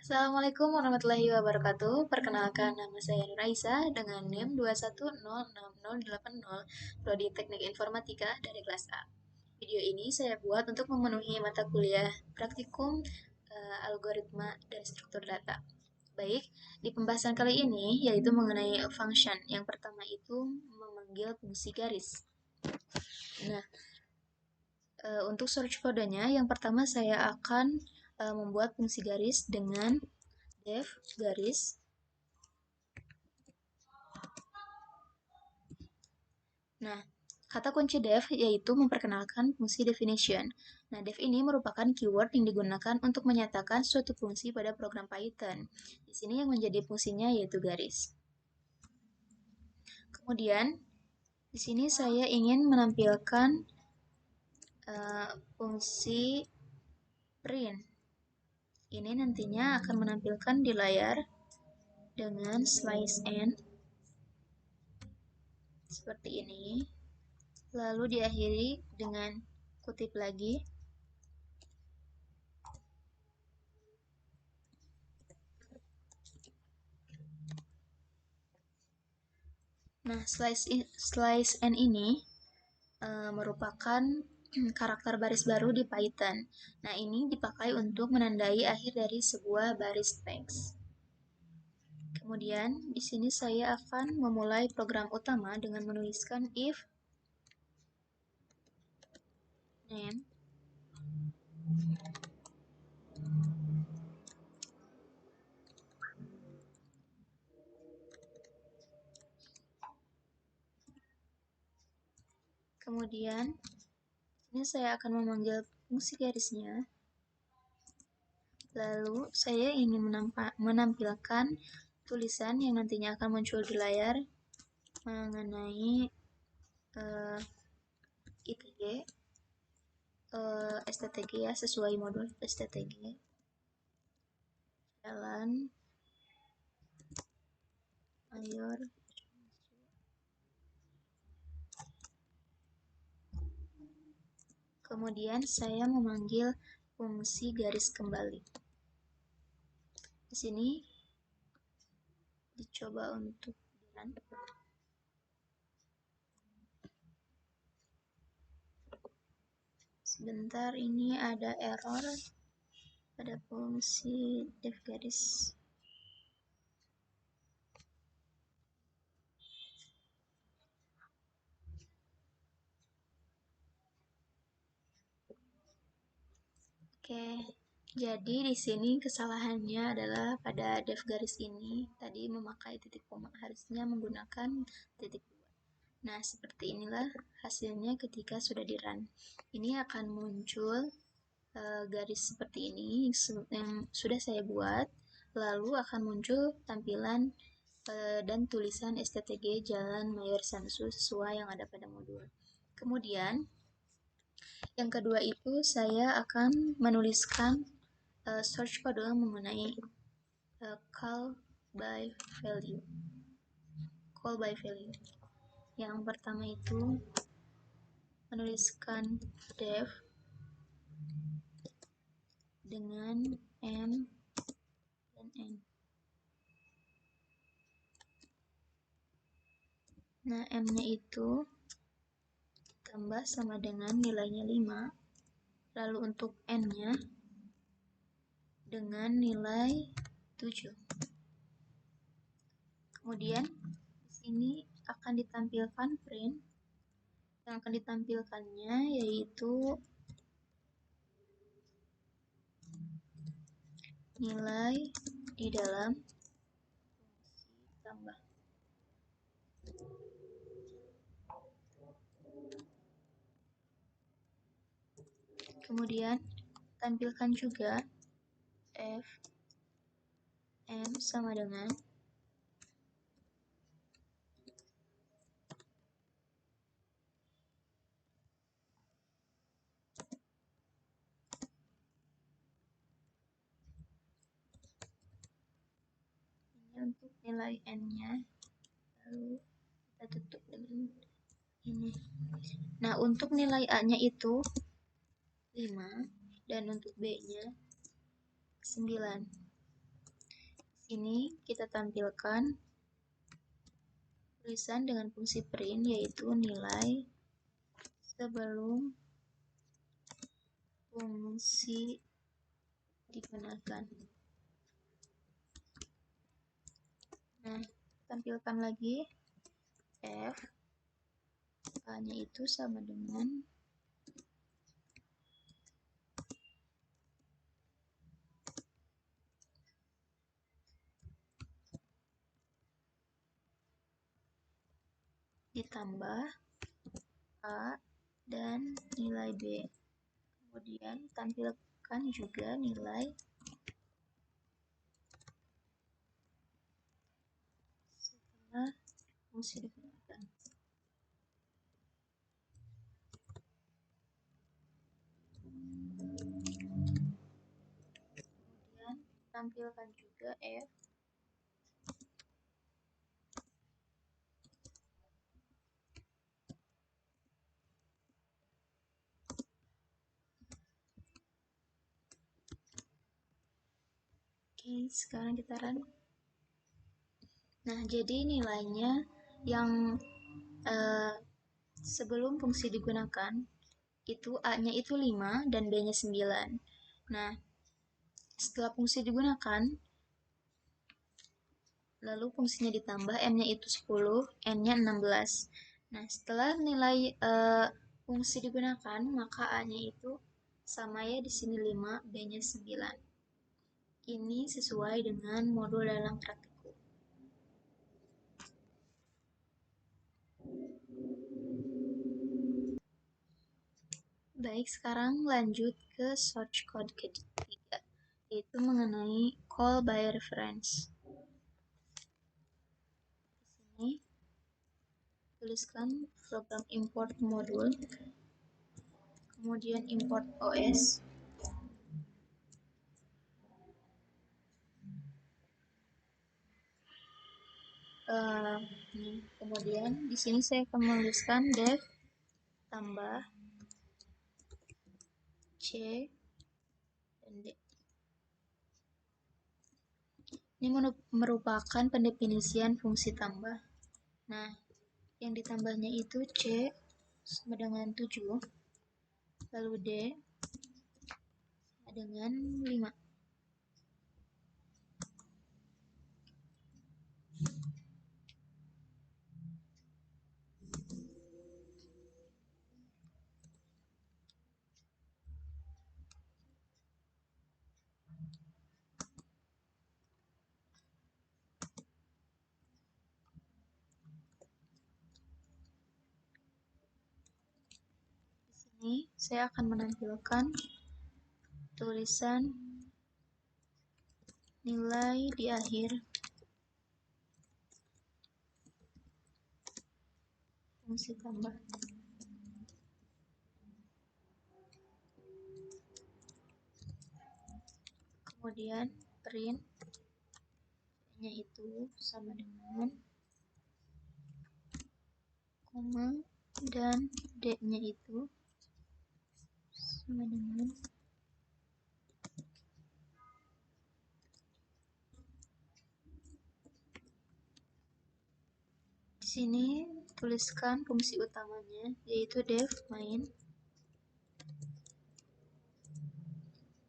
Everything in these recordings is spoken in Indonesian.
Assalamualaikum warahmatullahi wabarakatuh. Perkenalkan, nama saya Nur Aisyah dengan NIM 2106080, Prodi Teknik Informatika dari kelas A. Video ini saya buat untuk memenuhi mata kuliah praktikum algoritma dan struktur data. Baik, di pembahasan kali ini yaitu mengenai function. Yang pertama itu memanggil fungsi garis. Nah, untuk search kodenya, yang pertama saya akan membuat fungsi garis dengan def garis. Nah, kata kunci def yaitu memperkenalkan fungsi definition. Nah, def ini merupakan keyword yang digunakan untuk menyatakan suatu fungsi pada program Python. Di sini yang menjadi fungsinya yaitu garis. Kemudian, di sini saya ingin menampilkan fungsi print. Ini nantinya akan menampilkan di layar dengan slice n seperti ini. Lalu diakhiri dengan kutip lagi. Nah, slice n ini merupakan karakter baris baru di Python. Nah, ini dipakai untuk menandai akhir dari sebuah baris teks. Kemudian, di sini saya akan memulai program utama dengan menuliskan if name kemudian ini saya akan memanggil fungsi garisnya. Lalu saya ingin menampilkan tulisan yang nantinya akan muncul di layar mengenai ITG, STTG ya, sesuai modul STTG. Jalan mayor kemudian saya memanggil fungsi garis kembali. Di sini dicoba untuk di-run. Sebentar, ini ada error pada fungsi def garis. Oke, jadi di sini kesalahannya adalah pada def garis ini tadi memakai titik koma, harusnya menggunakan titik dua. Nah, seperti inilah hasilnya ketika sudah di-run. Ini akan muncul garis seperti ini yang sudah saya buat, lalu akan muncul tampilan dan tulisan STTG Jalan Mayor Samsu sesuai yang ada pada modul. Kemudian yang kedua itu saya akan menuliskan search kode mengenai call by value. Yang pertama itu menuliskan def dengan m dan n. Nah, m-nya itu tambah sama dengan nilainya 5. Lalu untuk n-nya dengan nilai 7. Kemudian di sini akan ditampilkan print. Yang akan ditampilkannya yaitu nilai di dalam fungsi tambah. Kemudian tampilkan juga f m sama dengan ini untuk nilai n-nya, lalu kita tutup dengan ini. Nah, untuk nilai a-nya itu 5 dan untuk b-nya 9. Sini kita tampilkan tulisan dengan fungsi print, yaitu nilai sebelum fungsi digunakan. Nah, tampilkan lagi f, a-nya itu sama dengan ditambah a dan nilai b. Kemudian tampilkan juga nilai setelah fungsi digunakan. Kemudian tampilkan juga f. Oke, sekarang kita run. Nah, jadi nilainya yang sebelum fungsi digunakan itu A-nya itu 5 dan B-nya 9. Nah, setelah fungsi digunakan, lalu fungsinya ditambah, M-nya itu 10, N-nya 16. Nah, setelah nilai fungsi digunakan, maka A-nya itu sama ya, di sini 5, B-nya 9. Ini sesuai dengan modul dalam praktikum. Baik, sekarang lanjut ke source code ketiga, yaitu mengenai call by reference. Di sini tuliskan program import modul, kemudian import OS, kemudian di sini saya akan menuliskan dev tambah c dan d. Ini merupakan pendefinisian fungsi tambah. Nah, yang ditambahnya itu c sama dengan 7, lalu d sama dengan 5. Ini saya akan menampilkan tulisan nilai di akhir fungsi tambah. Kemudian print nya itu sama dengan koma dan d-nya itu sama dengan di sini tuliskan fungsi utamanya, yaitu def main.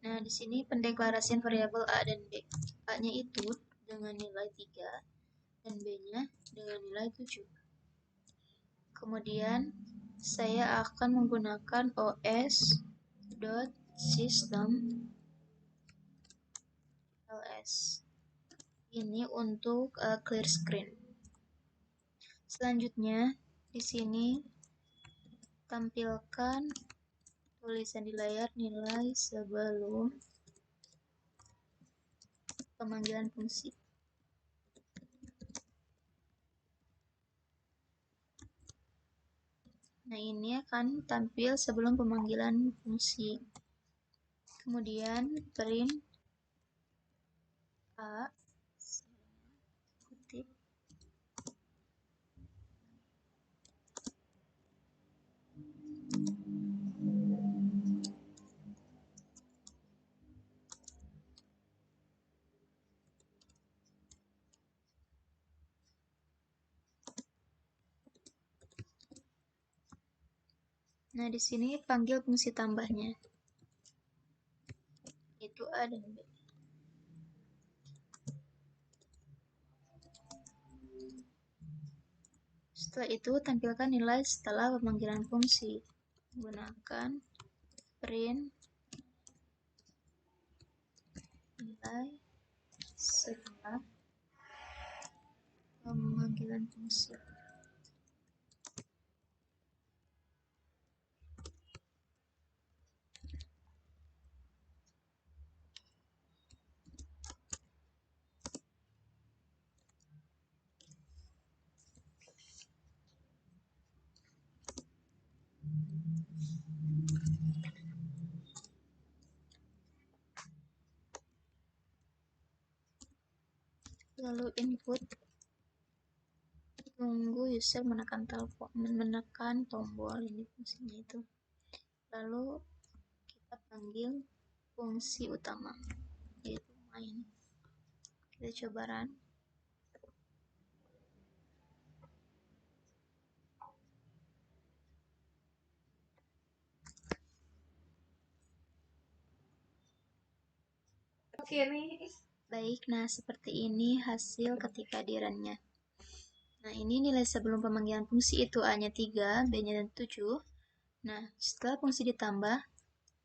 Nah, di sini pendeklarasian variabel a dan b. A-nya itu dengan nilai 3 dan b-nya dengan nilai 7. Kemudian saya akan menggunakan os.system ls ini untuk clear screen. Selanjutnya di sini tampilkan tulisan di layar nilai sebelum pemanggilan fungsi. Nah, ini akan tampil sebelum pemanggilan fungsi. Kemudian print a kutip Nah, di sini panggil fungsi tambahnya, yaitu A dan B. Setelah itu, tampilkan nilai setelah pemanggilan fungsi. Gunakan print nilai setelah pemanggilan fungsi. Lalu input, tunggu user menekan tombol ini fungsinya itu. Lalu kita panggil fungsi utama, yaitu main. Kita coba run. Oke nih. Baik, nah seperti ini hasil ketika di run-nya. Nah, ini nilai sebelum pemanggilan fungsi itu A-nya 3, B-nya 7. Nah, setelah fungsi ditambah,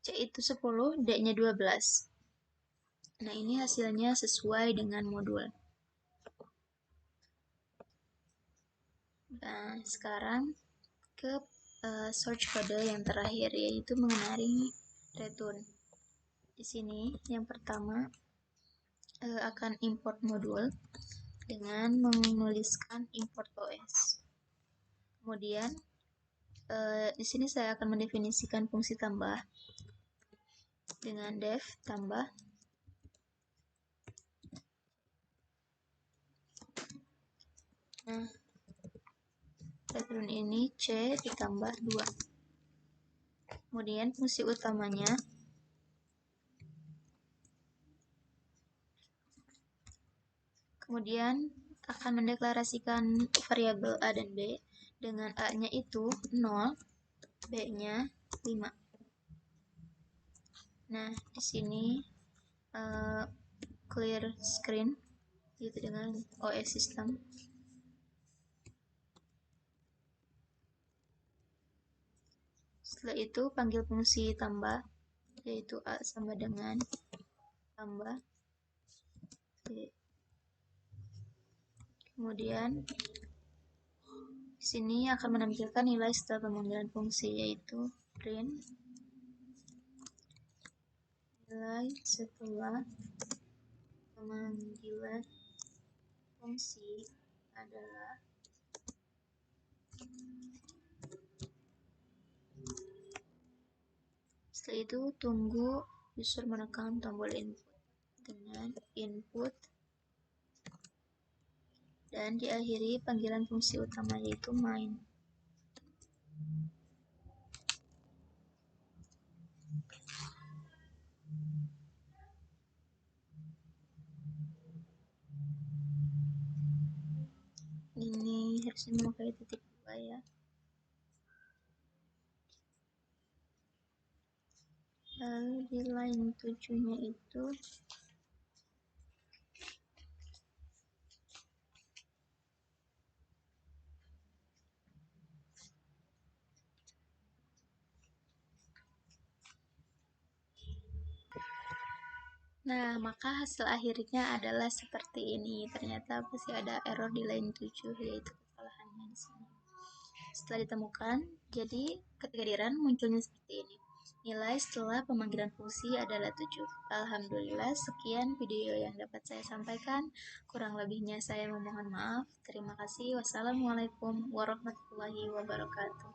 C itu 10, D-nya 12. Nah, ini hasilnya sesuai dengan modul. Nah, sekarang ke search kode yang terakhir, yaitu mengenai return. Di sini, yang pertama akan import modul dengan menuliskan import OS. Kemudian, di sini saya akan mendefinisikan fungsi tambah dengan def tambah. Nah, return ini C ditambah 2. Kemudian fungsi utamanya kemudian akan mendeklarasikan variabel A dan B dengan A-nya itu 0, B-nya 5. Nah, di sini clear screen gitu dengan OS system. Setelah itu panggil fungsi tambah, yaitu A sama dengan tambah B. Kemudian di sini akan menampilkan nilai setelah pemanggilan fungsi, yaitu print nilai setelah pemanggilan fungsi adalah setelah itu tunggu user menekan tombol input dengan input dan diakhiri panggilan fungsi utama, yaitu main. Ini harusnya memakai titik 2 ya. Lalu di line 7-nya itu nah, maka hasil akhirnya adalah seperti ini. Ternyata masih ada error di line 7, yaitu kesalahannya di sini. Setelah ditemukan, jadi ketika di run munculnya seperti ini. Nilai setelah pemanggilan fungsi adalah 7. Alhamdulillah, sekian video yang dapat saya sampaikan. Kurang lebihnya saya memohon maaf. Terima kasih. Wassalamualaikum warahmatullahi wabarakatuh.